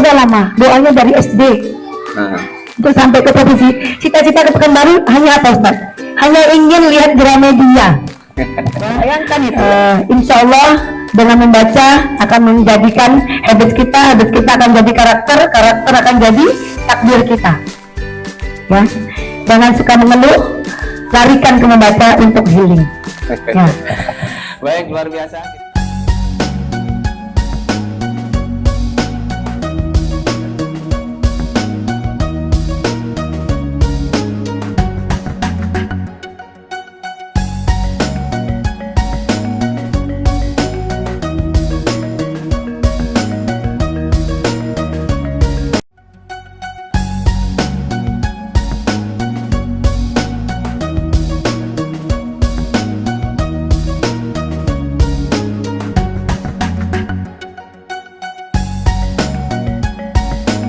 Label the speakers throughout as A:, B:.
A: udah lama, doanya dari SD. Terus sampai ke provinsi. Cita-cita ke Pekanbaru hanya apa Ustaz? Hanya ingin lihat Gramedia. Bayangkan itu. Insya Allah dengan membaca akan menjadikan habit kita akan jadi karakter akan jadi takdir kita. Ya, jangan suka mengeluh, larikan ke membaca untuk healing. Ya.
B: Baik, luar biasa.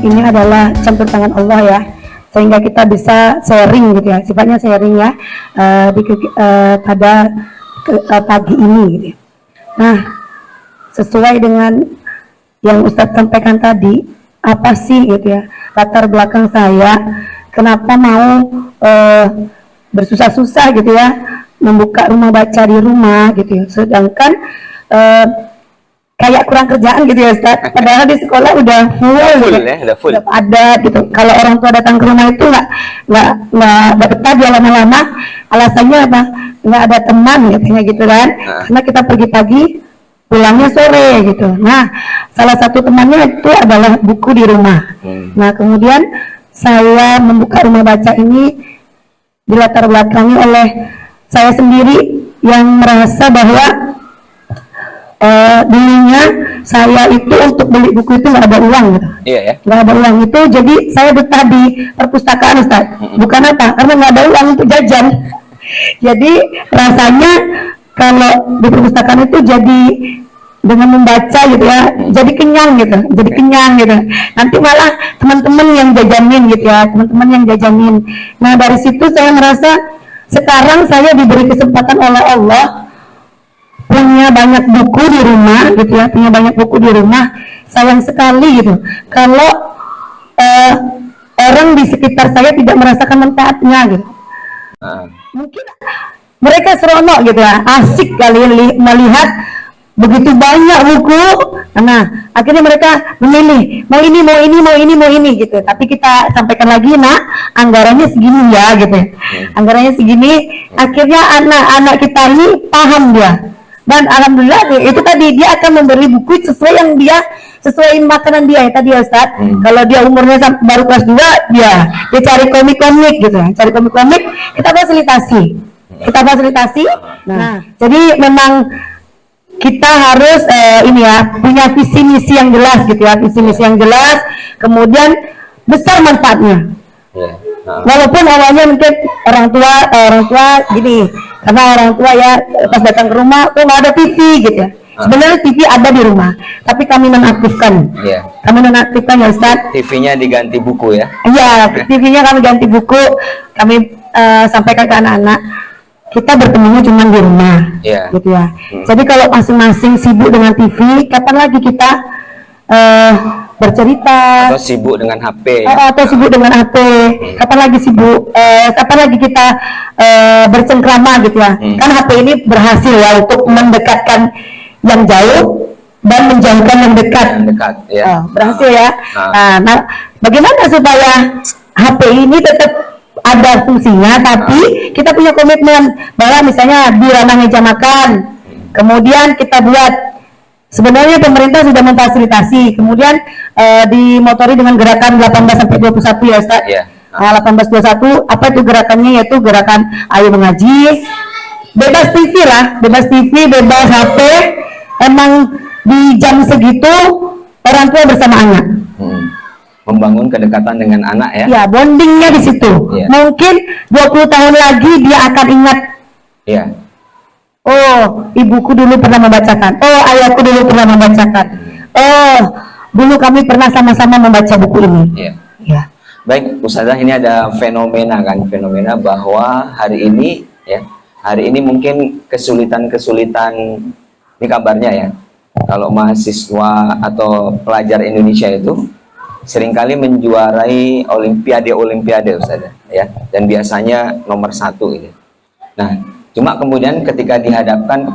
A: Ini adalah campur tangan Allah ya, sehingga kita bisa sharing gitu ya, sifatnya sharing ya pada pagi ini gitu ya. Nah, sesuai dengan yang Ustadz sampaikan tadi, apa sih gitu ya latar belakang saya, kenapa mau bersusah-susah gitu ya membuka rumah baca di rumah gitu ya, sedangkan kayak kurang kerjaan gitu ya Ustaz, padahal di sekolah udah full gitu.
B: Ya, udah
A: ada gitu. Kalau orang tua datang ke rumah itu nggak betah dia lama-lama, alasannya apa? Nggak ada teman katanya gitu kan, karena kita pergi pagi pulangnya sore gitu. Nah, salah satu temannya itu adalah buku di rumah. Nah, kemudian saya membuka rumah baca ini dilatar belakangi oleh saya sendiri yang merasa bahwa dulunya saya itu untuk beli buku itu nggak ada uang gitu.
B: Iya ya.
A: Nggak ada uang itu, jadi saya betah di perpustakaan Ustaz. Bukan apa, karena nggak ada uang untuk jajan. Jadi rasanya kalau di perpustakaan itu jadi dengan membaca gitu ya, jadi kenyang gitu, jadi kenyang gitu. Nanti malah teman-teman yang jajanin gitu ya, teman-teman yang jajanin. Nah dari situ saya merasa sekarang saya diberi kesempatan oleh Allah punya banyak buku di rumah gitu ya, punya banyak buku di rumah. Sayang sekali gitu kalau orang di sekitar saya tidak merasakan manfaatnya gitu. Mungkin mereka seronok gitu ya, asik kali melihat begitu banyak buku. Nah akhirnya mereka memilih mau ini gitu. Tapi kita sampaikan lagi, nah anggarannya segini ya gitu, anggarannya segini. Akhirnya anak-anak kita ini paham dia. Dan alhamdulillah itu tadi dia akan memberi buku sesuai yang dia sesuai makanan dia ya tadi ya Ustaz. Kalau dia umurnya baru kelas 2 dia cari komik-komik gitu ya. Cari komik-komik, kita fasilitasi. Nah, jadi memang kita harus ini ya punya visi misi yang jelas gitu ya, visi misi yang jelas, kemudian besar manfaatnya. Walaupun awalnya mungkin orang tua gini, karena orang tua ya pas datang ke rumah kok nggak ada TV gitu ya. Sebenarnya TV ada di rumah, tapi kami nonaktifkan. Kami nonaktifkan ya Ustaz.
B: TV-nya diganti buku ya?
A: Iya, TV-nya kami ganti buku. Kami sampaikan ke anak-anak, kita bertemunya cuma di rumah, gitu ya. Jadi kalau masing-masing sibuk dengan TV, kapan lagi kita bercerita
B: atau sibuk dengan HP kapan lagi kita bercengkrama gitu ya. Kan HP ini berhasil ya untuk mendekatkan yang jauh dan menjauhkan yang dekat ya.
A: Berhasil ya. Nah bagaimana supaya HP ini tetap ada fungsinya tapi kita punya komitmen bahwa misalnya di ranah meja makan, kemudian kita buat. Sebenarnya pemerintah sudah memfasilitasi, kemudian dimotori dengan gerakan 18 sampai 21 ya Ustaz. 18-21, apa itu gerakannya? Yaitu gerakan ayo mengaji, bebas TV lah, bebas TV, bebas HP. Emang di jam segitu orang tua bersama anak.
B: Membangun kedekatan dengan anak ya.
A: Ya, bondingnya di situ. Mungkin 20 tahun lagi dia akan ingat. Oh, ibuku dulu pernah membacakan. Oh, ayahku dulu pernah membacakan. Oh, dulu kami pernah sama-sama membaca buku ini.
B: Baik, Ustazah, ini ada fenomena bahwa hari ini mungkin kesulitan ini kabarnya ya. Kalau mahasiswa atau pelajar Indonesia itu
C: seringkali menjuarai olimpiade Ustaz ya, dan biasanya nomor 1 ini. Nah, cuma kemudian ketika dihadapkan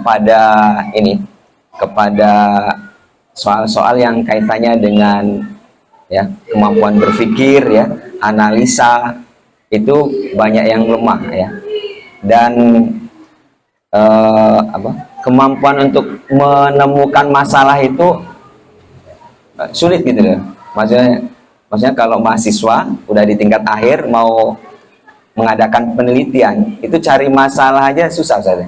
C: kepada soal-soal yang kaitannya dengan ya kemampuan berpikir ya, analisa, itu banyak yang lemah ya, dan kemampuan untuk menemukan masalah itu sulit gitu loh. Maksudnya kalau mahasiswa udah di tingkat akhir mau mengadakan penelitian, itu cari masalah aja susah Ustaz.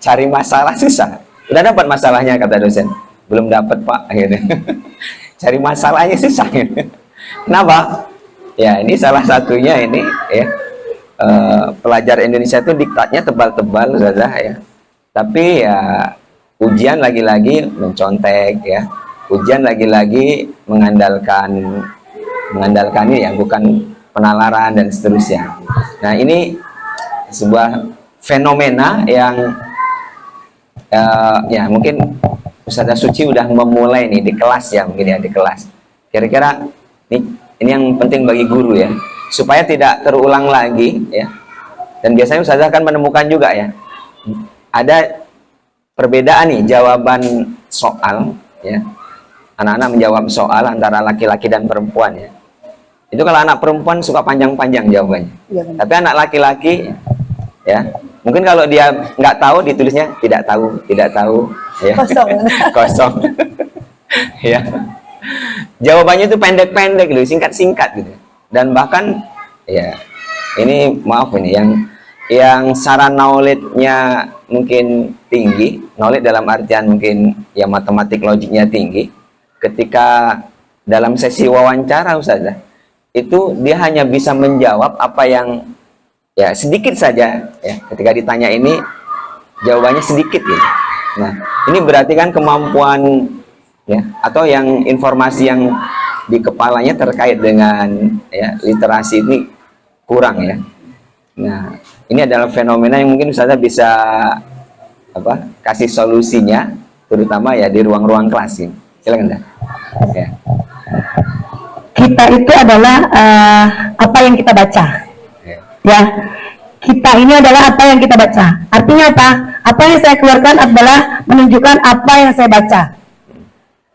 C: Cari masalah susah. Udah dapat masalahnya kata dosen, belum dapat Pak akhirnya. Cari masalahnya susah. Kenapa? Ya ini salah satunya ini ya, pelajar Indonesia itu diktatnya tebal-tebal Ustazah ya. Tapi ya ujian lagi-lagi mencontek ya. Ujian lagi-lagi mengandalkan ini ya, bukan penalaran dan seterusnya. Nah ini sebuah fenomena yang ya mungkin Ustazah Suci udah memulai nih di kelas ya, mungkin ya di kelas. Kira-kira ini yang penting bagi guru ya, supaya tidak terulang lagi ya. Dan biasanya Ustazah kan menemukan juga ya, ada perbedaan nih jawaban soal ya. Anak-anak menjawab soal antara laki-laki dan perempuan ya. Itu kalau anak perempuan suka panjang-panjang jawabannya. Ya, tapi anak laki-laki ya, mungkin kalau dia nggak tahu ditulisnya tidak tahu ya. Kosong. Ya. Jawabannya itu pendek-pendek gitu, singkat-singkat gitu. Dan bahkan ya ini maaf ini yang secara knowledge-nya mungkin tinggi, knowledge dalam artian mungkin ya matematik logiknya tinggi, ketika dalam sesi wawancara Ustazah, itu dia hanya bisa menjawab apa yang ya sedikit saja ya, ketika ditanya ini jawabannya sedikit gitu. Nah, ini berarti kan kemampuan ya, atau yang informasi yang di kepalanya terkait dengan ya literasi ini kurang ya. Nah, ini adalah fenomena yang mungkin Ustazah bisa kasih solusinya, terutama ya di ruang-ruang kelas ini. Silakan Ustaz. Ya.
B: Kita itu adalah apa yang kita baca. Ya, kita ini adalah apa yang kita baca. Artinya apa? Apa yang saya keluarkan adalah menunjukkan apa yang saya baca.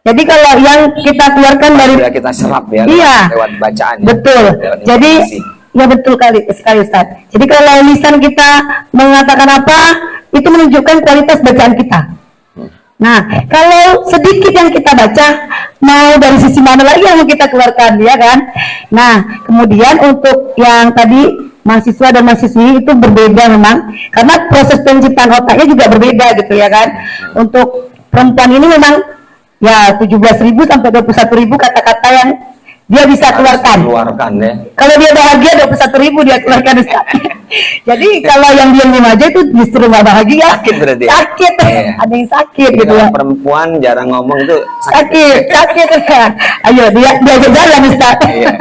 B: Jadi kalau yang kita keluarkan dari
C: kita serap ya,
B: iya,
C: lewat bacaan.
B: Betul. Jadi ya betul sekali Ustaz. Jadi kalau lisan kita mengatakan apa, itu menunjukkan kualitas bacaan kita. Nah, kalau sedikit yang kita baca, mau dari sisi mana lagi yang mau kita keluarkan, ya kan? Nah, kemudian untuk yang tadi mahasiswa dan mahasiswi itu berbeda memang, karena proses penciptaan otaknya juga berbeda gitu ya kan. Untuk perempuan ini memang ya 17.000 sampai 21.000 kata-kata yang dia bisa keluarkan ya. Kalau dia bahagia 21.000 dia keluarkan Ustaz. Jadi kalau yang diam aja itu justru nggak bahagia.
C: Sakit berarti.
B: Sakit.
C: Iya.
B: Ada yang sakit
C: jadi
B: gitu ya.
C: Perempuan jarang ngomong itu
B: sakit ya. Ayo dia jalan Ustaz. Iya.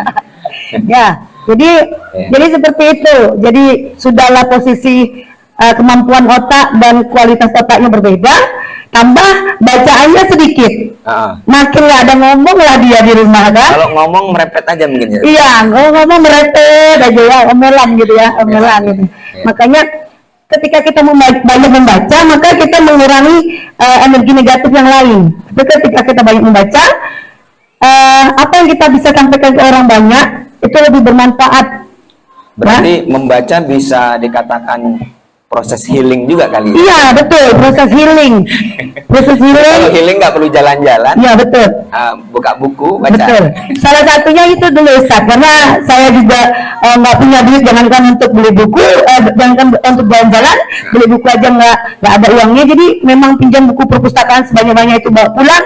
B: Ya, jadi seperti itu. Jadi sudahlah posisi kemampuan otak dan kualitas otaknya berbeda, tambah bacaannya sedikit. Makin nggak ada ngomong lah dia di rumah kan.
C: Kalau ngomong merepet aja mungkin ya.
B: Iya, ngomong merepet aja ya, omelan gitu ya, omelan gitu. Ya. Makanya ketika kita banyak membaca, maka kita mengurangi energi negatif yang lain. Tapi ketika kita banyak membaca, apa yang kita bisa sampaikan ke orang banyak itu lebih bermanfaat.
C: Berarti membaca bisa dikatakan proses healing juga kali.
B: Iya betul, proses healing. Proses healing.
C: Kalau healing nggak perlu jalan-jalan.
B: Iya betul.
C: Buka buku, baca.
B: Betul. Salah satunya itu dulu Ustaz, karena saya juga nggak punya duit, jangankan untuk beli buku, jangankan untuk jalan-jalan, beli buku aja nggak ada uangnya. Jadi memang pinjam buku perpustakaan sebanyak-banyak itu bawa pulang,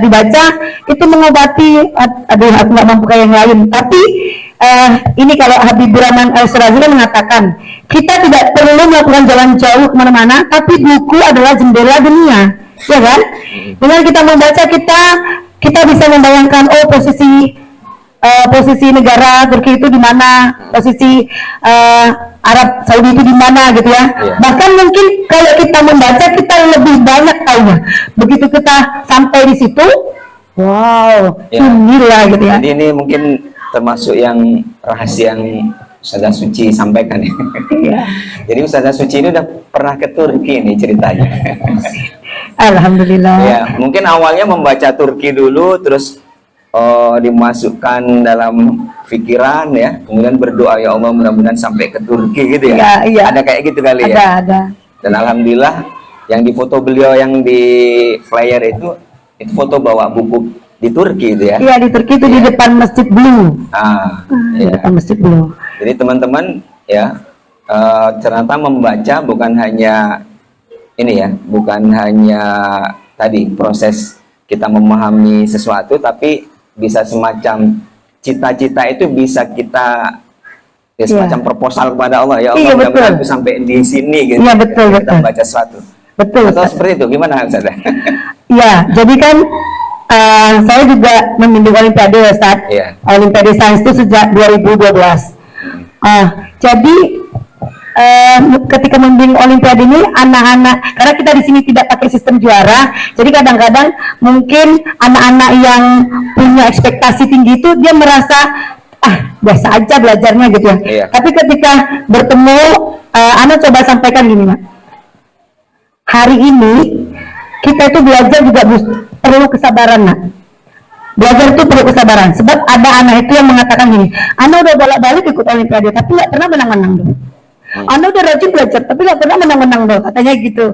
B: dibaca, itu mengobati. Aduh, aku nggak mampu kayak yang lain. Tapi ini kalau Habibur Rahman Al-Syirazi mengatakan, kita tidak perlu melakukan jalan jauh kemana-mana, tapi buku adalah jendela dunia, ya kan? Dengan kita membaca, kita bisa membayangkan posisi negara Turki itu di mana, posisi Arab Saudi itu di mana gitu ya. Bahkan mungkin kalau kita membaca kita lebih banyak tahunya. Begitu kita sampai di situ, Wow,
C: Ya.
B: inilah gitu ya.
C: Jadi ini mungkin termasuk yang rahasia yang Ustazah Suci sampaikan ya.
B: Iya.
C: Jadi Ustazah Suci ini udah pernah ke Turki nih ceritanya.
B: Alhamdulillah.
C: Ya, mungkin awalnya membaca Turki dulu, terus dimasukkan dalam pikiran ya, kemudian berdoa, ya Allah mudah-mudahan sampai ke Turki gitu ya.
B: Iya, iya.
C: Ada kayak gitu kali
B: Ada,
C: ya.
B: ada.
C: Dan alhamdulillah yang di foto beliau yang di flyer itu foto bawa buku di Turki itu ya.
B: Iya, di Turki itu di depan Masjid Blue. Di
C: Iya.
B: depan Masjid Blue.
C: Jadi teman-teman ya, ternyata membaca bukan hanya ini ya, bukan hanya tadi proses kita memahami sesuatu, tapi bisa semacam cita-cita itu bisa kita ya, semacam proposal kepada Allah, ya Allah
B: Iya,
C: mudah-mudahan
B: betul.
C: aku sampai di sini gitu.
B: Iya, betul,
C: Kita
B: betul.
C: baca sesuatu.
B: Betul.
C: Atau
B: Ustaz.
C: seperti itu gimana Ustaz?
B: Iya, jadi kan saya juga membimbing Olimpiade ya, Ustaz.
C: Iya.
B: Olimpiade Sains itu sejak 2012. Jadi ketika membimbing Olimpiade ini anak-anak, karena kita di sini tidak pakai sistem juara, jadi kadang-kadang mungkin anak-anak yang punya ekspektasi tinggi itu dia merasa biasa aja belajarnya gitu ya.
C: Iya.
B: Tapi ketika bertemu, anak coba sampaikan gini, Mak. Hari ini kita itu belajar juga perlu kesabaran, Nak. Belajar itu perlu kesabaran, sebab ada anak itu yang mengatakan gini, anak udah bolak-balik ikut Olimpiade tapi nggak pernah menang-menang dong. Anak udah rajin belajar tapi nggak pernah menang-menang dong, katanya gitu.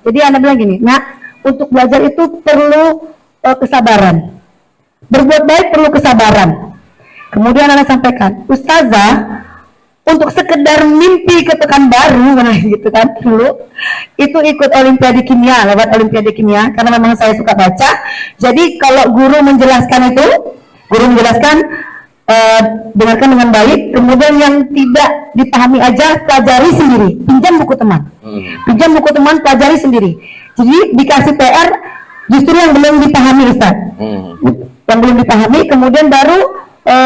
B: Jadi anak bilang gini, Nak, untuk belajar itu perlu kesabaran, berbuat baik perlu kesabaran. Kemudian anak sampaikan, Ustazah, untuk sekedar mimpi ke Pekanbaru gitu kan dulu itu ikut Olimpiade Kimia, lewat Olimpiade Kimia karena memang saya suka baca. Jadi kalau guru menjelaskan dengarkan dengan baik, kemudian yang tidak dipahami aja pelajari sendiri, pinjam buku teman pelajari sendiri. Jadi dikasih PR justru yang belum dipahami, Ustaz. Yang belum dipahami kemudian baru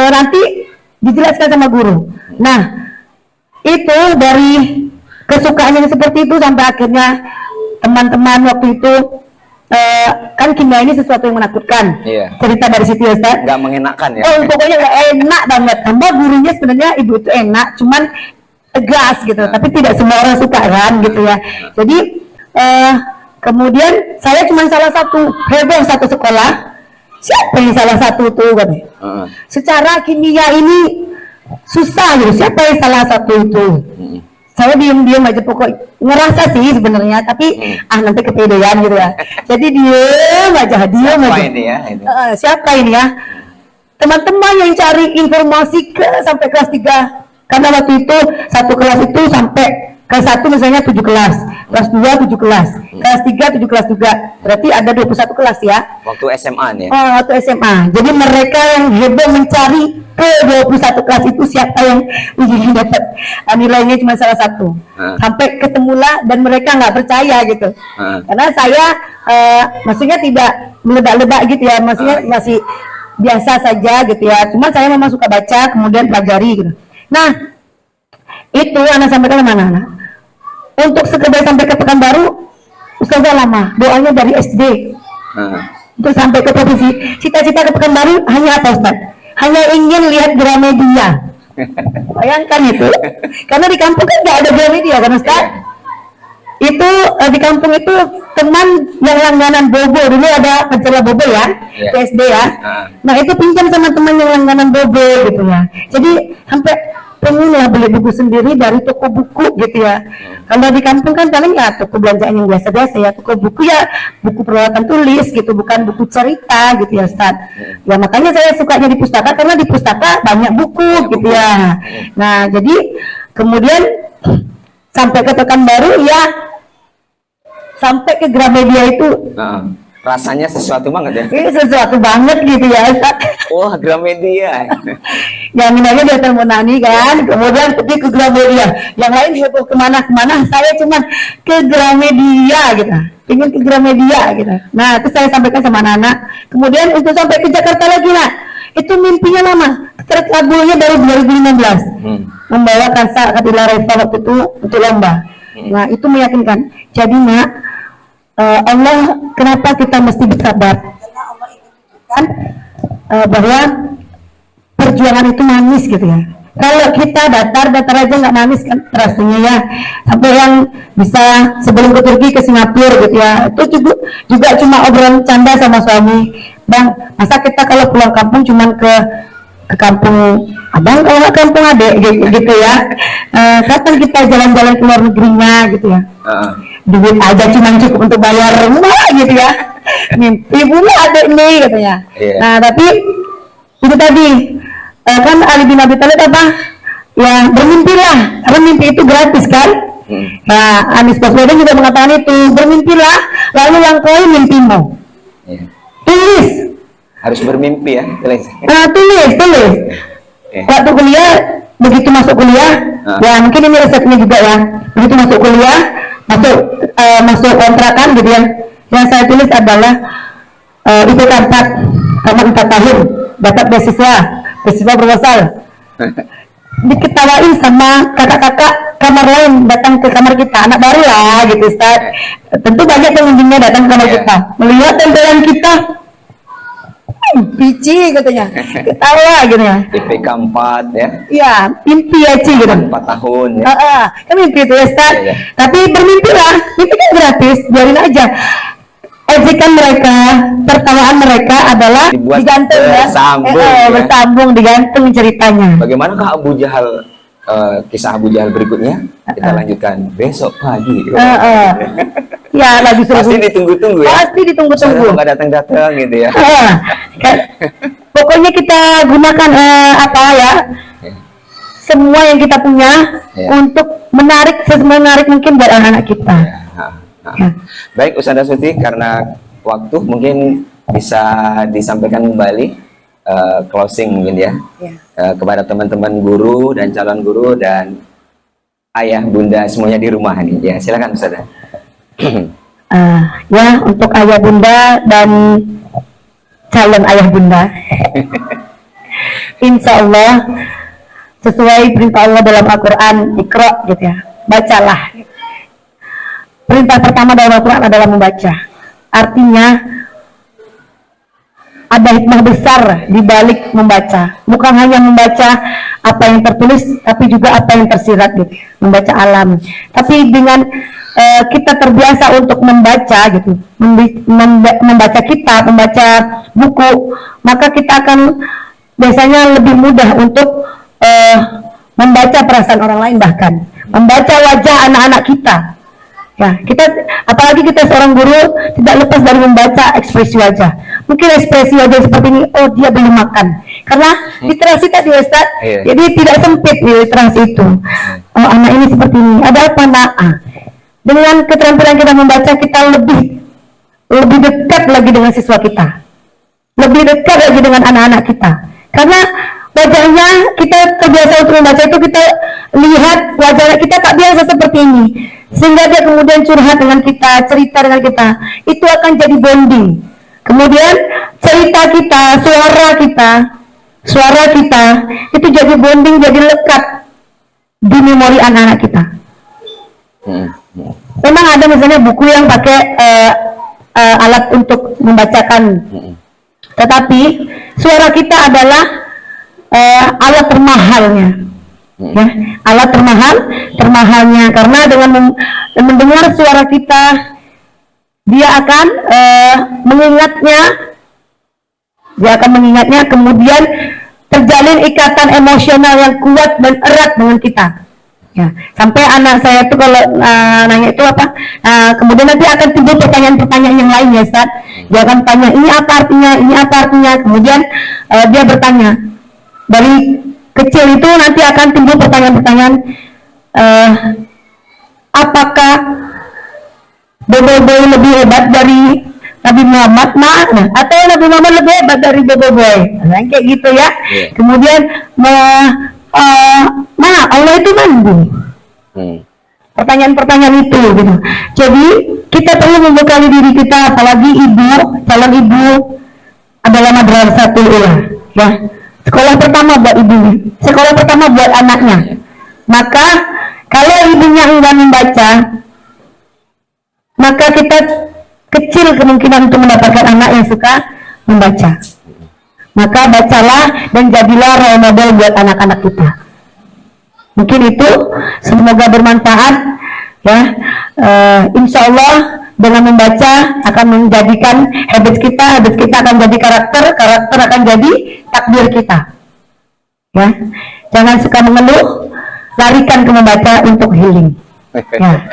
B: nanti dijelaskan sama guru. Nah, itu dari kesukaannya seperti itu sampai akhirnya teman-teman waktu itu kan kimia ini sesuatu yang menakutkan.
C: Iya.
B: Cerita dari situ ya, Ustaz.
C: Nggak mengenakan ya.
B: Pokoknya nggak enak banget. Tambah gurunya sebenarnya ibu itu enak, cuman tegas gitu. Tapi tidak semua orang suka kan gitu ya. Jadi kemudian saya cuma salah satu, heboh satu sekolah. Siapa yang salah satu tuh katanya? Secara kimia ini susah gitu, siapa yang salah satu itu? Saya diam-diam aja, pokok ngerasa sih sebenarnya, tapi nanti kepedean gitu ya. Jadi diam aja.
C: Siapa ini ya?
B: Siapa ini ya? Teman-teman yang cari informasi sampai kelas 3, karena waktu itu satu kelas itu sampai kelas 1 misalnya 7 kelas, kelas 2 7 kelas, kelas 3 7 kelas juga, berarti ada 21 kelas ya.
C: Waktu SMA nih.
B: Waktu SMA. Jadi mereka yang heboh mencari ke 21 kelas itu siapa yang ujian dapat nilainya cuma salah satu. Sampai ketemulah dan mereka nggak percaya gitu. Karena saya maksudnya tidak meledak-ledak gitu ya, maksudnya masih biasa saja gitu ya. Cuma saya memang suka baca kemudian pelajari gitu. Nah, itu anak sampaikan mana anak? Untuk sekedar sampai ke Pekanbaru, Ustazah lama, doanya dari SD. Untuk sampai ke provinsi, cita-cita ke Pekanbaru hanya apa, Ustaz? Hanya ingin lihat Gramedia. Bayangkan itu, karena di kampung kan nggak ada Gramedia kan, Ustaz? Itu di kampung itu teman yang langganan bobo, dulu ada pencelah bobo ya, di SD ya. Nah itu pinjam sama teman yang langganan bobo gitu ya. Jadi sampai pengen lah beli buku sendiri dari toko buku gitu ya. Kalau di kampung kan paling ya toko belanjaan yang biasa-biasa ya, toko buku ya buku peralatan tulis gitu, bukan buku cerita gitu ya, Ustaz. Ya makanya saya sukanya di pustaka, karena di pustaka banyak buku gitu ya. Nah jadi kemudian sampai ke Pekanbaru ya, sampai ke Gramedia itu
C: rasanya sesuatu banget ya.
B: ini sesuatu banget gitu ya, Ustaz.
C: Wah, Gramedia.
B: Yang minanya di Hotel Monani kan, kemudian pergi ke Gramedia. Yang lain heboh kemana-kemana, saya cuma ke Gramedia gitu, ingin ke Gramedia gitu. Nah itu saya sampaikan sama anak-anak. Kemudian untuk sampai ke Jakarta lagi, Nak, itu mimpinya lama, terkabulnya dari 2015. Membawa Kansa Kadila Reva waktu itu untuk lomba. Nah itu meyakinkan. Jadi Nak, Allah kenapa kita mesti bersabar? menunjukkan bahwa perjuangan itu manis gitu ya. Kalau kita datar aja nggak manis kan rasanya ya. Sampai yang bisa sebelum ke Turki ke Singapura gitu ya, itu juga cuma obrolan canda sama suami. Bang, masa kita kalau pulang kampung cuman ke kampung abang, kalau nggak kampung adek gitu ya. Kapan kita jalan-jalan ke luar negerinya gitu ya. Duit aja cuma cukup untuk bayar rumah gitu ya. Mimpi pula adek nih katanya. Nah tapi itu tadi kan Ali bin Abi Thalib apa ya, bermimpilah karena mimpi itu gratis kan. Nah Anies Baswedan juga mengatakan itu, bermimpilah lalu langkaui mimpimu. Tulis,
C: harus bermimpi ya, tulis.
B: Tulis. Waktu kuliah, begitu masuk kuliah, ya mungkin ini resepnya juga ya. Begitu masuk kuliah, masuk kontrakan gitu ya. Yang saya tulis adalah IPK 4 selama 4 tahun, dapat beasiswa proposal. Diketawain sama kakak-kakak kamar lain datang ke kamar kita, anak baru lah gitu Ustaz. Tentu banyak pengunjungnya datang ke kamar kita, melihat tampilan kita pici katanya, ketawa gitu ya.
C: IPK 4 ya.
B: Iya, mimpi ya Ci gitu.
C: 4 tahun ya.
B: Kan mimpi itu Ustaz. Tapi bermimpilah, mimpi kan gratis, biarin aja. Ejekan mereka, pertawaan mereka adalah digantung ya. Bersambung, digantung ceritanya.
C: Bagaimanakah Abu Jahal, kisah Abu Jahal berikutnya? Kita lanjutkan besok pagi.
B: Ya, lagi
C: pasti ditunggu-tunggu ya.
B: Pasti ditunggu-tunggu.
C: Nggak datang-datang gitu ya.
B: Pokoknya kita gunakan semua yang kita punya untuk menarik semenarik mungkin buat anak-anak kita.
C: Baik Ustazah Suti, karena waktu mungkin bisa disampaikan kembali closing mungkin ya, kepada teman-teman guru dan calon guru dan ayah bunda semuanya di rumah nih ya, silakan Ustazah.
B: Ya, untuk ayah bunda dan calon ayah bunda insya Allah sesuai perintah Allah dalam Al-Quran, Iqra gitu ya, bacalah. Perintah pertama dalam Al-Quran adalah membaca. Artinya ada hikmah besar di balik membaca. Bukan hanya membaca apa yang tertulis, tapi juga apa yang tersirat gitu. Membaca alam. Tapi dengan kita terbiasa untuk membaca gitu, membaca kitab, membaca buku, maka kita akan biasanya lebih mudah untuk membaca perasaan orang lain, bahkan membaca wajah anak-anak kita. Ya, kita apalagi kita seorang guru tidak lepas dari membaca ekspresi wajah. Mungkin ekspresi wajah seperti ini, oh dia belum makan. Karena literasi tadi Ustaz, jadi tidak sempit di literasi itu. Oh anak ini seperti ini, ada apa nak? Dengan keterampilan kita membaca, kita lebih dekat lagi dengan siswa kita, lebih dekat lagi dengan anak-anak kita. Karena wajahnya kita terbiasa untuk membaca itu, kita lihat wajah kita tak biasa seperti ini, sehingga dia kemudian curhat dengan kita, cerita dengan kita, itu akan jadi bonding. Kemudian cerita kita, suara kita itu jadi bonding, jadi lekat di memori anak-anak kita. Memang ada misalnya buku yang pakai alat untuk membacakan, tetapi suara kita adalah alat termahalnya. Ya, alat termahalnya, karena dengan mendengar suara kita, dia akan mengingatnya, kemudian terjalin ikatan emosional yang kuat dan erat dengan kita. Ya, sampai anak saya tuh kalau nanya itu apa, kemudian nanti akan timbul pertanyaan-pertanyaan yang lain ya Ustaz. Dia akan tanya ini apa artinya, kemudian dia bertanya. Dari kecil itu nanti akan timbul pertanyaan-pertanyaan, apakah Boboiboy lebih hebat dari Nabi Muhammad, atau Nabi Muhammad lebih hebat dari Boboiboy, nah, kayak gitu ya. Kemudian Allah itu mandi. Pertanyaan-pertanyaan itu gitu. Jadi kita perlu membekali diri kita, apalagi calon ibu adalah madrasatul ula ya. Sekolah pertama buat ibunya, sekolah pertama buat anaknya. Maka kalau ibunya enggan membaca, maka kita kecil kemungkinan untuk mendapatkan anak yang suka membaca. Maka bacalah dan jadilah role model buat anak-anak kita. Mungkin itu, semoga bermanfaat ya. Insya Allah dengan membaca akan menjadikan habit kita akan jadi karakter akan jadi takdir kita. Ya, jangan suka mengeluh, larikan ke membaca untuk healing. Ya.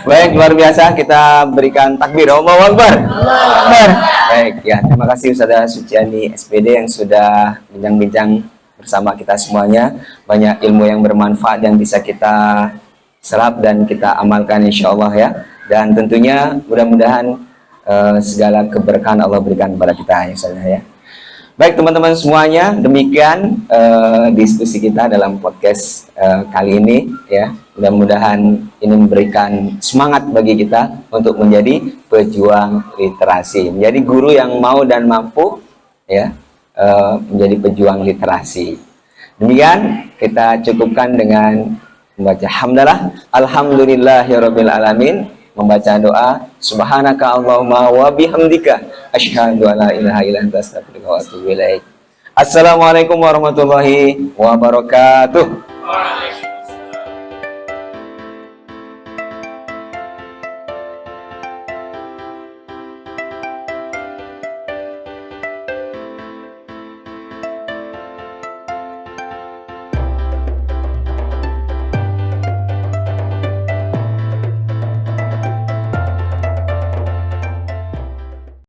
C: Baik, luar biasa, kita berikan takbir. Allahu Akbar.
B: Akbar.
C: Baik, ya, terima kasih Ustazah Suciani SPD yang sudah bincang-bincang bersama kita semuanya. Banyak ilmu yang bermanfaat yang bisa kita serap dan kita amalkan insya Allah ya. Dan tentunya mudah-mudahan segala keberkahan Allah berikan kepada kita ya Ustazah ya. Baik teman-teman semuanya, demikian diskusi kita dalam podcast kali ini ya. Mudah-mudahan ini memberikan semangat bagi kita untuk menjadi pejuang literasi, menjadi guru yang mau dan mampu ya, menjadi pejuang literasi. Demikian kita cukupkan dengan membaca hamdalah, alhamdulillahirabbil alamin, membaca doa subhanaka Allahumma wa bihamdika asyhadu an la ilaha illa anta astaghfiruka wa atubu ilaik. Assalamualaikum warahmatullahi wabarakatuh.